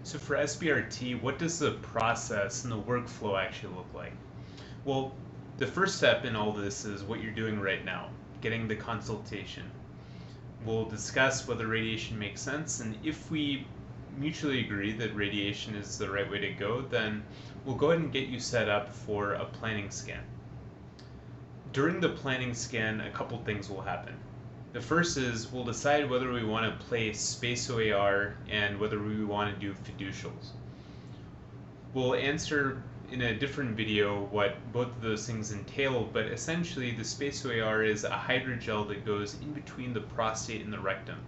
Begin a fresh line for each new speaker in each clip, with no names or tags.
So for SBRT, what does the process and the workflow actually look like? Well, the first step in all this is what you're doing right now, getting the consultation. We'll discuss whether radiation makes sense, and if we mutually agree that radiation is the right way to go, then we'll go ahead and get you set up for a planning scan. During the planning scan, a couple things will happen. The first is we'll decide whether we want to place space OAR and whether we want to do fiducials. We'll answer in a different video what both of those things entail, but essentially the space OAR is a hydrogel that goes in between the prostate and the rectum.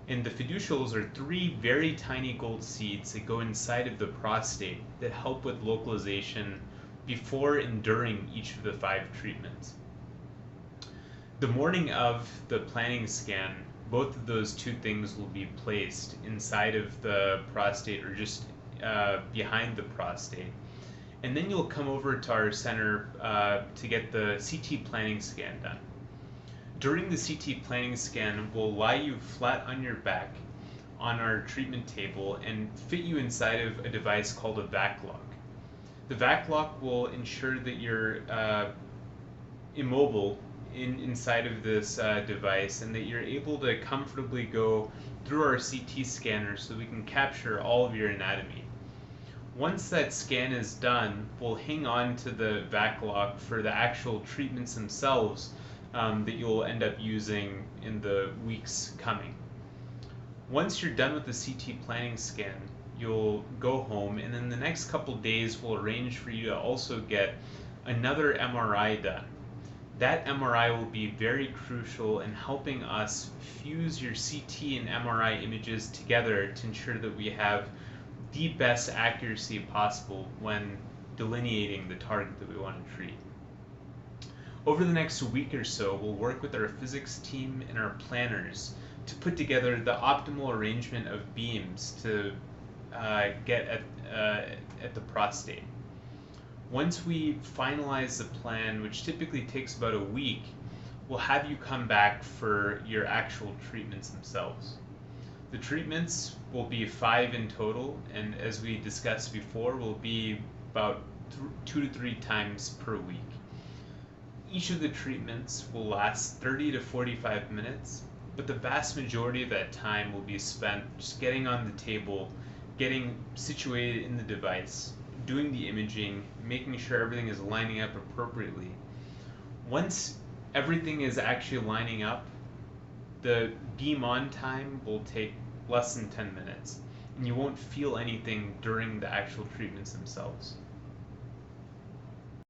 And the fiducials are three very tiny gold seeds that go inside of the prostate that help with localization before and during each of the 5 treatments. The morning of the planning scan, both of those two things will be placed inside of the prostate or just behind the prostate. And then you'll come over to our center to get the CT planning scan done. During the CT planning scan, we'll lie you flat on your back on our treatment table and fit you inside of a device called a VAC lock. The VAC lock will ensure that you're immobile inside of this device and that you're able to comfortably go through our CT scanner so we can capture all of your anatomy. Once that scan is done, we'll hang on to the VAC lock for the actual treatments themselves that you'll end up using in the weeks coming. Once you're done with the CT planning scan, you'll go home, and then the next couple days we'll arrange for you to also get another MRI done. That MRI will be very crucial in helping us fuse your CT and MRI images together to ensure that we have the best accuracy possible when delineating the target that we want to treat. Over the next week or so, we'll work with our physics team and our planners to put together the optimal arrangement of beams to get at the prostate. Once we finalize the plan, which typically takes about a week, we'll have you come back for your actual treatments themselves. The treatments will be 5 in total, and as we discussed before, will be about 2 to 3 times per week. Each of the treatments will last 30 to 45 minutes, but the vast majority of that time will be spent just getting on the table, getting situated in the device, doing the imaging, making sure everything is lining up appropriately. Once everything is actually lining up, the beam on time will take less than 10 minutes, and you won't feel anything during the actual treatments themselves.